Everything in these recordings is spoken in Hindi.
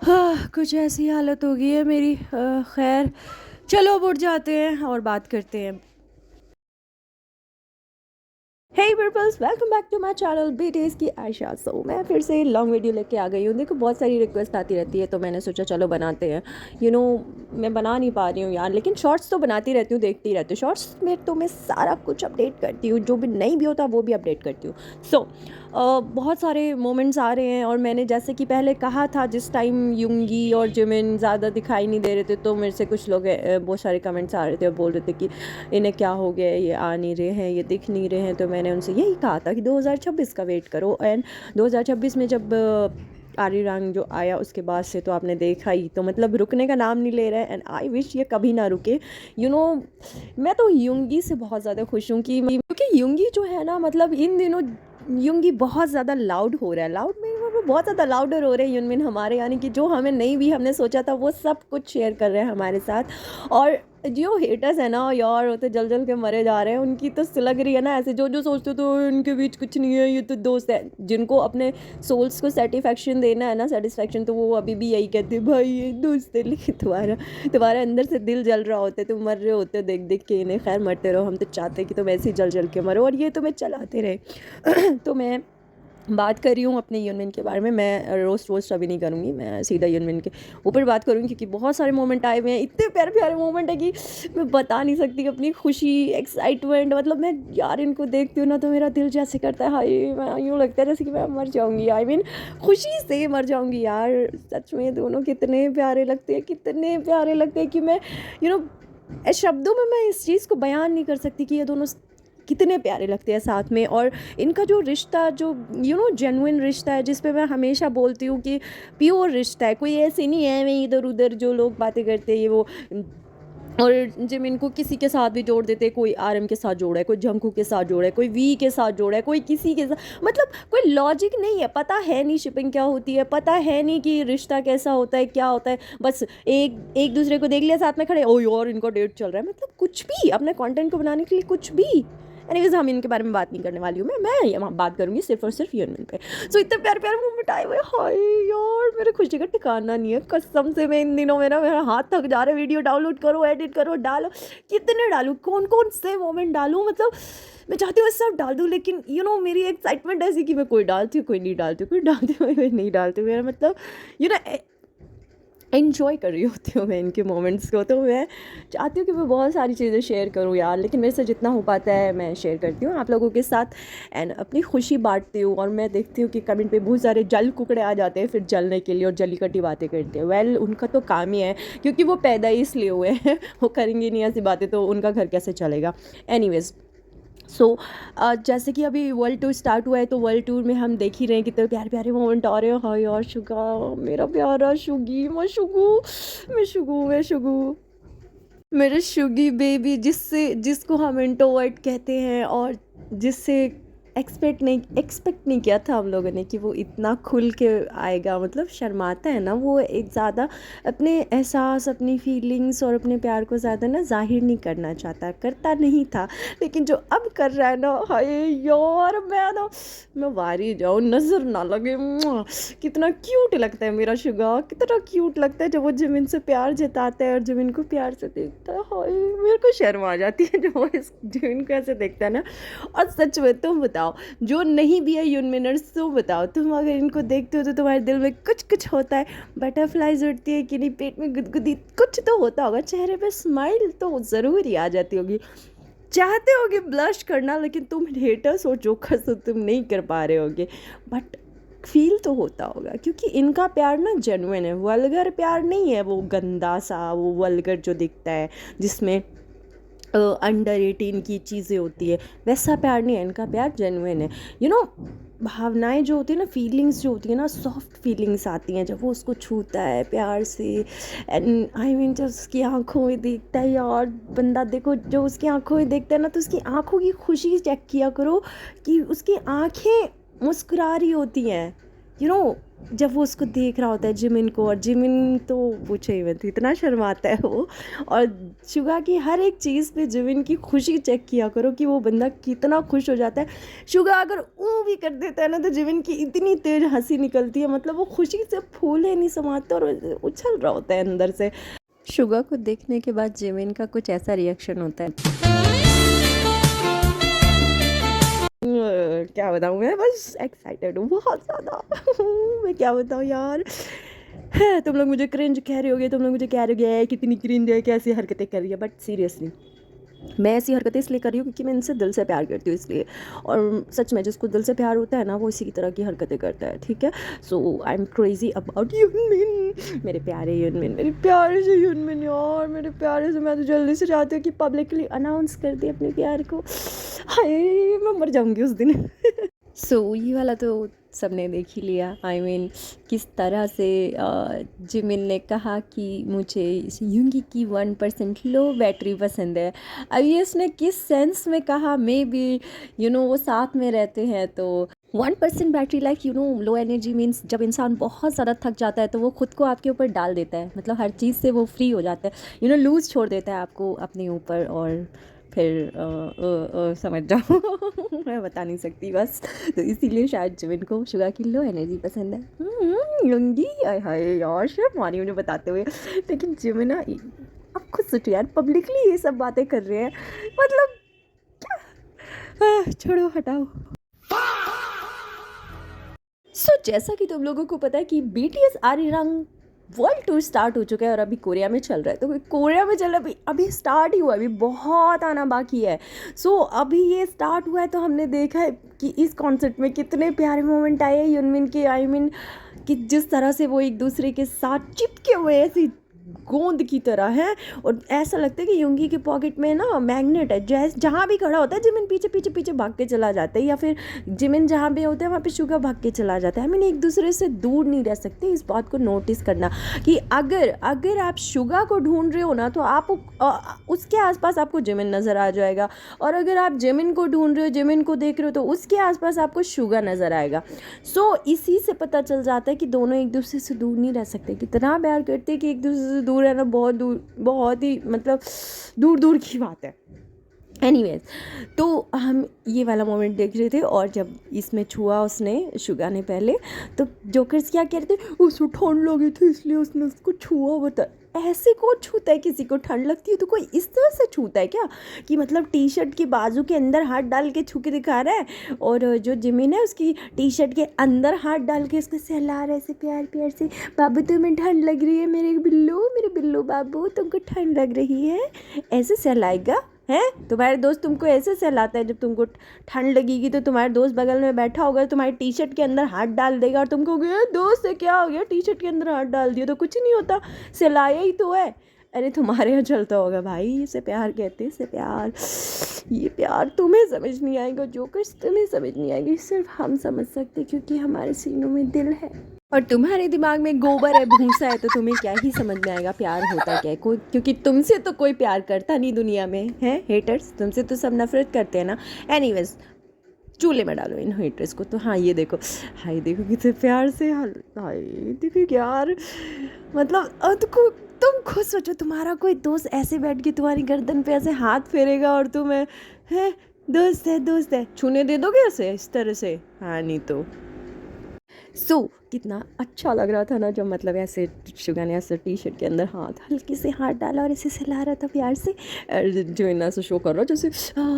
हाँ, कुछ ऐसी हालत हो गई है मेरी। खैर, चलो अब उठ जाते हैं और बात करते हैं। Hey peoples, welcome back to my channel BTS की आयशा। सो मैं फिर से लॉन्ग वीडियो लेके आ गई हूँ। देखो, बहुत सारी रिक्वेस्ट आती रहती है तो मैंने सोचा चलो बनाते हैं। यू नो, मैं बना नहीं पा रही हूँ यार, लेकिन शॉर्ट्स तो बनाती रहती हूँ, देखती रहती हूँ। शॉर्ट्स में तो मैं सारा कुछ अपडेट करती हूँ, जो भी नहीं भी होता वो भी अपडेट करती हूँ। सो बहुत सारे मोमेंट्स आ रहे हैं और मैंने जैसे कि पहले कहा था, जिस टाइम युंगी और जिमिन ज़्यादा दिखाई नहीं दे रहे थे तो मेरे से कुछ लोग बहुत सारे कमेंट्स आ रहे थे और बोल रहे थे कि इन्हें क्या हो गया है, ये आ नहीं रहे हैं, ये दिख नहीं रहे हैं। तो मैंने उनसे यही कहा था कि 2026 का वेट करो। एंड 2026 में जब आरी रंग जो आया उसके बाद से तो आपने देखा ही, तो मतलब रुकने का नाम नहीं ले रहा है। एंड आई विश ये कभी ना रुके। यू नो, मैं तो युंगी से बहुत ज़्यादा खुश हूँ कि क्योंकि युंगी जो है ना, मतलब इन दिनों युंगी बहुत ज़्यादा लाउड हो रहा है। लाउड में वो बहुत ज़्यादा लाउडर हो रहे हैं युनमिन हमारे, यानी कि जो हमें नहीं भी हमने सोचा था वो सब कुछ शेयर कर रहे हैं हमारे साथ। और जो हेटर्स है ना यार, वो तो जल जल के मरे जा रहे हैं। उनकी तो लग रही है ना ऐसे, जो जो सोचते तो इनके बीच कुछ नहीं है, ये तो दोस्त है। जिनको अपने सोल्स को सेटिस्फैक्शन देना है ना, सेटिस्फैक्शन, तो वो अभी भी यही कहते हैं, भाई ये दोस्त है। लेकिन तुम्हारे अंदर से दिल जल रहा होता है, तुम मर रहे होते देख देख के इन्हें। खैर, मरते रहो, हम तो चाहते हैं कि तुम ऐसे ही जल जल के मरो और ये तुम्हें चलाते रहे। तो मैं बात कर रही हूँ अपने यूनमिन के बारे में। मैं रोस्ट वोस्ट अभी नहीं करूँगी, मैं सीधा यूनमिन के ऊपर बात करूँगी क्योंकि बहुत सारे मोमेंट आए हुए हैं। इतने प्यारे प्यारे मोमेंट है कि मैं बता नहीं सकती अपनी खुशी, एक्साइटमेंट। मतलब मैं यार इनको देखती हूँ ना तो मेरा दिल जैसे करता है, हाय, मैं यूँ लगता है जैसे कि मैं मर जाऊँगी। आई मीन खुशी से मर जाऊँगी यार। सच में दोनों कितने प्यारे लगते हैं, कितने प्यारे लगते हैं कि मैं यू नो शब्दों में मैं इस चीज़ को बयान नहीं कर सकती कि ये दोनों कितने प्यारे लगते हैं साथ में। और इनका जो रिश्ता, जो जेन्युइन रिश्ता है, जिस पे मैं हमेशा बोलती हूँ कि प्योर रिश्ता है, कोई ऐसे नहीं है मैं इधर उधर जो लोग बातें करते हैं ये वो। और जिम इनको किसी के साथ भी जोड़ देते हैं, कोई आरएम के साथ जोड़ा है, कोई जंकू के साथ जोड़ा है, कोई वी के साथ जोड़ा है, कोई किसी के साथ। मतलब कोई लॉजिक नहीं है, पता है नहीं शिपिंग क्या होती है, पता है नहीं कि रिश्ता कैसा होता है, क्या होता है। बस एक एक दूसरे को देख लिया साथ में खड़े, ओ यार इनका डेट चल रहा है। मतलब कुछ भी अपने कंटेंट को बनाने के लिए कुछ भी। एनीवेज, हम इनके बारे में बात नहीं करने वाली हूँ। मैं ये बात करूँगी सिर्फ और सिर्फ यूनियन पे। सो इतने प्यारे प्यारे मोमेंट आए हुए, हाय यार, मेरे खुशी का ठिकाना नहीं है कसम से। मैं इन दिनों मेरा हाथ थक जा रहा है, वीडियो डाउनलोड करो, एडिट करो, डालो। कितने डालूँ, कौन कौन से मोमेंट डालूँ? मतलब मैं चाहती हूँ सब डाल दूँ, लेकिन मेरी एक्साइटमेंट ऐसी कि मैं कोई डालती हूँ, कोई नहीं डालती हूँ, कोई डालती हूँ, कोई नहीं डालती हूँ। मेरा मतलब यू नो एन्जॉय कर रही होती हूँ मैं इनके मोमेंट्स को। तो मैं चाहती हूँ कि मैं बहुत सारी चीज़ें शेयर करूँ यार, लेकिन मेरे से जितना हो पाता है मैं शेयर करती हूँ आप लोगों के साथ। एंड अपनी खुशी बांटती हूँ। और मैं देखती हूँ कि कमेंट पे बहुत सारे जल कुकड़े आ जाते हैं फिर जलने के लिए और जली कटी बातें करते हैं। वेल, उनका तो काम ही है, क्योंकि वो पैदा ही इसलिए हुए हैं। वो करेंगे नहीं ऐसी बातें तो उनका घर कैसे चलेगा। एनीवेज, सो जैसे कि अभी वर्ल्ड टूर स्टार्ट हुआ है तो वर्ल्ड टूर में हम देख ही रहे हैं कितने प्यारे प्यारे मोमेंट आ रहे हैं। हाय यार शुगा, मेरा प्यारा शुगी, मैं शुगू, मैं शुगू, मैं शुगू, मेरे शुगी बेबी, जिसको हम इंट्रोवर्ट कहते हैं और जिससे एक्सपेक्ट नहीं किया था हम लोगों ने कि वो इतना खुल के आएगा। मतलब शर्माता है ना वो, एक ज़्यादा अपने एहसास, अपनी फीलिंग्स और अपने प्यार को ज़्यादा ना जाहिर नहीं करना चाहता, करता नहीं था। लेकिन जो अब कर रहा है ना, हाय यार, मैं वारी जाऊँ, नज़र ना लगे। मुआ! कितना क्यूट लगता है मेरा शुगा, कितना क्यूट लगता है जब वो जिमिन से प्यार जताता है और जिमिन को प्यार से देखता है। हाय, मेरे को शर्म आ जाती है जब वो इस जिमिन को ऐसे देखता है ना। और सच में तुम बताओ, जो नहीं भी है यूनमिनर्स, तुम बताओ, तुम अगर इनको देखते हो तो तुम्हारे दिल में कुछ कुछ होता है, बटरफ्लाइज उड़ती है कि नहीं, पेट में गुदगुदी कुछ तो होता होगा, चेहरे पे स्माइल तो ज़रूर ही आ जाती होगी। चाहते होगे ब्लश करना, लेकिन तुम हेटर्स हो, जोकर्स हो, तुम नहीं कर पा रहे होगे, बट फील तो होता होगा। क्योंकि इनका प्यार ना जेन्युइन है, वल्गर प्यार नहीं है, वो गंदा सा, वो वल्गर जो दिखता है जिसमें अंडर 18 की चीज़ें होती है, वैसा प्यार नहीं है। इनका प्यार जेन्युइन है। भावनाएं जो होती है ना, फीलिंग्स जो होती है ना, सॉफ्ट फीलिंग्स आती हैं जब वो उसको छूता है प्यार से। एंड आई मीन जब उसकी आंखों में देखता है यार बंदा, देखो जो उसकी आंखों में देखता है ना, तो उसकी आंखों की खुशी चेक किया करो कि उसकी आंखें मुस्कुरा रही होती हैं। यू नो जब वो उसको देख रहा होता है जिमिन को, और जिमिन तो पूछे ही मत, इतना शर्माता है वो। और शुगा की हर एक चीज़ पे जिमिन की खुशी चेक किया करो कि वो बंदा कितना खुश हो जाता है। शुगा अगर ऊ भी कर देता है ना तो जिमिन की इतनी तेज हंसी निकलती है, मतलब वो खुशी से फूले नहीं समाते और उछल रहा होता है अंदर से। शुगा को देखने के बाद जिमिन का कुछ ऐसा रिएक्शन होता है, क्या बताऊँ, मैं बस एक्साइटेड हूँ बहुत ज़्यादा। मैं क्या बताऊँ यार। है, तुम लोग मुझे क्रिंज कह रहे होगे, तुम लोग मुझे कह रहे होगे कितनी क्रिंज है, कैसी हरकतें कर रही है, बट सीरियसली मैं ऐसी हरकतें इसलिए कर रही हूँ क्योंकि मैं इनसे दिल से प्यार करती हूँ इसलिए। और सच में जिसको दिल से प्यार होता है ना वो इसी की तरह की हरकतें करता है, ठीक है। सो आई एम क्रेजी अबाउट यूनमिन, मेरे प्यारे यूनमिन, मेरे प्यारे से यूनमिन यार, मेरे प्यारे से। मैं तो जल्दी से चाहती हूँ कि पब्लिकली अनाउंस कर दे अपने प्यार को। हाय मैं मर जाऊँगी उस दिन। सो ये वाला तो सबने देख ही लिया। आई मीन किस तरह से जिमिन ने कहा कि मुझे यूंगी की 1% लो बैटरी पसंद है। अब ये उसने किस सेंस में कहा, मे बी वो साथ में रहते हैं तो 1% battery, like low energy means जब इंसान बहुत ज़्यादा थक जाता है तो वो खुद को आपके ऊपर डाल देता है, मतलब हर चीज़ से वो फ्री हो जाता है, लूज़ छोड़ देता है आपको अपने ऊपर। और फिर समझ जाओ। मैं बता नहीं सकती बस। तो इसीलिए शायद जिमिन को शुगा की लो एनर्जी पसंद है। लुंगी आय हाय यार, शर्म आ रही मुझे बताते हुए। लेकिन जिमिन ना, अब खुद सोचो यार, पब्लिकली ये सब बातें कर रहे हैं, मतलब क्या। छोड़ो हटाओ। जैसा कि तुम लोगों को पता है कि BTS आरिरंग वर्ल्ड टूर स्टार्ट हो चुका है और अभी कोरिया में चल रहा है। तो कोरिया में चल रहा है, अभी स्टार्ट ही हुआ है, अभी बहुत आना बाकी है। अभी ये स्टार्ट हुआ है तो हमने देखा है कि इस कॉन्सर्ट में कितने प्यारे मोमेंट आए हैं यूनमिन के। आई मीन कि जिस तरह से वो एक दूसरे के साथ चिपके हुए ऐसी गोंद की तरह है, और ऐसा लगता है कि युंगी के पॉकेट में ना मैग्नेट है, जैसे जहाँ भी खड़ा होता है जिमिन पीछे पीछे पीछे भाग के चला जाता है, या फिर जिमिन जहाँ भी होता है वहाँ पे शुगा भाग के चला जाता है। एक दूसरे से दूर नहीं रह सकते। इस बात को नोटिस करना कि अगर आप शुगा को ढूंढ रहे हो ना तो आप उसके आसपास आपको जिमिन नज़र आ जाएगा, और अगर आप जिमिन को ढूंढ रहे हो, जिमिन को देख रहे हो, तो उसके आसपास आपको शुगा नज़र आएगा। इसी से पता चल जाता है कि दोनों एक दूसरे से दूर नहीं रह सकते, कितना प्यार करते हैं कि एक दूसरे से दूर रहना बहुत दूर, बहुत ही मतलब दूर दूर की बात है। एनीवेज, तो हम ये वाला मोमेंट देख रहे थे, और जब इसमें छुआ उसने शुगा ने पहले, तो जोकर्स क्या कह रहे थे, उसको ठंड लगी थी इसलिए उसने उसको छुआ। बता, ऐसे कौन छूता है? किसी को ठंड लगती है तो कोई इस तरह से छूता है क्या, कि मतलब टी शर्ट के बाजू के अंदर हाथ डाल के छू के दिखा रहा है, और जो जिमिन है उसकी टी शर्ट के अंदर हाथ डाल के उसको सहला रहा है ऐसे प्यार प्यार से। बाबू तुम्हें ठंड लग रही है मेरे बिल्लू बाबू, तुमको ठंड लग रही है, ऐसे सहलाएगा है? तुम्हारे दोस्त तुमको ऐसे सहलाता है, जब तुमको ठंड लगेगी तो तुम्हारे दोस्त बगल में बैठा होगा, तुम्हारी टी शर्ट के अंदर हाथ डाल देगा और तुमको कहोगे दोस्त से क्या हो गया, टी शर्ट के अंदर हाथ डाल दिया तो कुछ नहीं होता, सहलाया ही तो है। अरे तुम्हारे यहाँ चलता होगा भाई, इसे प्यार कहते हैं, इसे प्यार। ये प्यार तुम्हें समझ नहीं आएगा जोकर्स, तुम्हें समझ नहीं आएगी, सिर्फ हम समझ सकते क्योंकि हमारे सीनों में दिल है, और तुम्हारे दिमाग में गोबर है, भूसा है, तो तुम्हें क्या ही समझ में आएगा प्यार होता क्या है। कोई, क्योंकि तुमसे तो कोई प्यार करता नहीं दुनिया में है, हेटर्स, तुमसे तो सब नफरत करते हैं ना। एनीवेज, चूल्हे में डालो इन हेटर्स को। तो हाँ ये देखो, हाय देखो कितने प्यार से, हाय देखो यार, मतलब तुम खुद सोचो, तुम्हारा कोई दोस्त ऐसे बैठ के तुम्हारी गर्दन पे ऐसे हाथ फेरेगा और तुम्हें है दोस्त है छूने दे दोगे उसे इस तरह से? हाँ नहीं तो। कितना अच्छा लग रहा था ना जब मतलब ऐसे शुगा ने ऐसे टी शर्ट के अंदर हाथ हल्के से हाथ डाला और ऐसे सहला रहा था प्यार से, जो इन्ना से शो कर रहा जैसे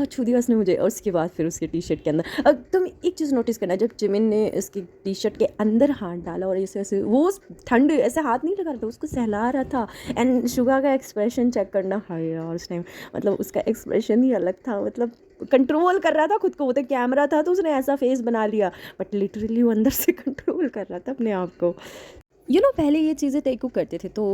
छू दिया उसने मुझे। और उसके बाद फिर उसके टी शर्ट के अंदर, अब तुम एक चीज़ नोटिस करना, जब जिमिन ने उसकी टी शर्ट के अंदर हाथ डाला और ऐसे ऐसे वो ठंड ऐसे हाथ नहीं लगा रहा था, उसको सहला रहा था, एंड शुगा का एक्सप्रेशन चेक करना, हाय यार उस टाइम मतलब उसका एक्सप्रेशन ही अलग था, मतलब कंट्रोल कर रहा था खुद को। वो तो कैमरा था तो उसने ऐसा फेस बना लिया, बट लिटरली वो अंदर से कंट्रोल कर रहा था अपने आप को। पहले ये चीज़ें टेकुक करते थे तो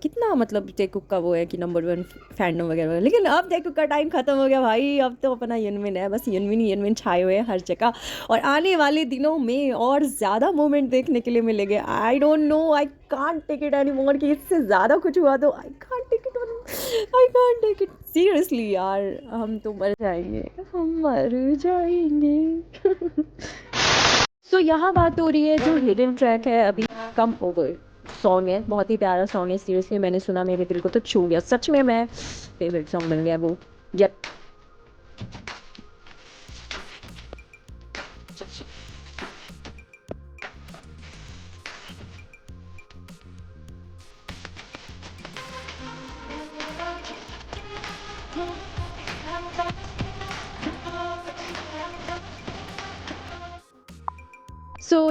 कितना मतलब टेकुक का वो है कि नंबर 1 फैंडम वगैरह, लेकिन अब टेकुक का टाइम ख़त्म हो गया भाई, अब तो अपना यूनमिन है, बस यूनमिन छाए हुए हैं हर जगह, और आने वाले दिनों में और ज़्यादा मोमेंट देखने के लिए मिलेंगे। I don't know, I can't take it any more, कि इससे ज़्यादा कुछ हुआ तो I can't take it seriously यार, हम तो मर जाएंगे, हम मर जाएंगे। सो यहाँ बात हो रही है जो हिडन ट्रैक है अभी, कम ओवर सॉन्ग है, बहुत ही प्यारा सॉन्ग है। सीरियसली मैंने सुना, मेरे दिल को तो छू गया, सच में मैं फेवरेट सॉन्ग बन गया वो। जब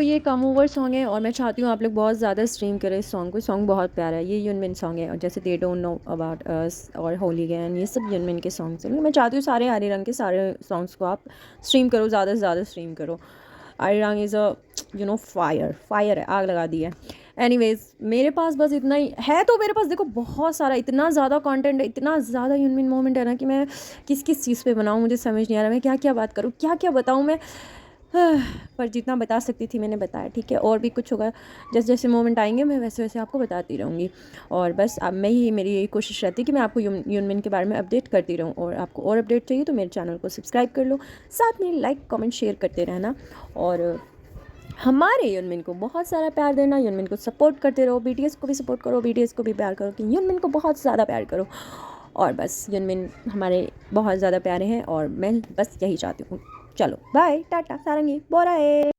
ये कम ओवर सॉन्ग है और मैं चाहती हूँ आप लोग बहुत ज़्यादा स्ट्रीम करें इस सॉन्ग को। सॉन्ग बहुत प्यारा है, ये यूनमिन सॉन्ग है, और जैसे they don't know about us और होलीगैन, ये सब यूनमिन के सॉन्ग्स हैं। मैं चाहती हूँ सारे आर्य रंग के सारे सॉन्ग्स को आप स्ट्रीम करो, ज़्यादा से ज़्यादा स्ट्रीम करो। आर्य रंग इज़ अ फायर है, आग लगा दी है। एनीवेज मेरे पास बस इतना ही है, तो मेरे पास देखो बहुत सारा, इतना ज़्यादा कंटेंट है, इतना ज़्यादा यूनमिन मोमेंट है ना कि मैं किस किस चीज़ पे बनाऊँ, मुझे समझ नहीं आ रहा मैं क्या क्या बात करूँ, क्या क्या बताऊँ मैं। पर जितना बता सकती थी मैंने बताया, ठीक है। और भी कुछ होगा, जैसे जैसे मोमेंट आएंगे मैं वैसे वैसे आपको बताती रहूँगी। और बस अब मेरी यही कोशिश रहती है कि मैं आपको यूनमिन के बारे में अपडेट करती रहूँ। और आपको और अपडेट चाहिए तो मेरे चैनल को सब्सक्राइब कर लो, साथ में लाइक कमेंट शेयर करते रहना, और हमारे यूनमिन को बहुत सारा प्यार देना, यूनमिन को सपोर्ट करते रहो, बीटीएस को भी सपोर्ट करो, बीटीएस को भी प्यार करो, कि यूनमिन को बहुत ज़्यादा प्यार करो। और बस यूनमिन हमारे बहुत ज़्यादा प्यारे हैं और मैं बस यही चाहती हूँ। चलो बाय, टाटा, सारंगी, बोराए।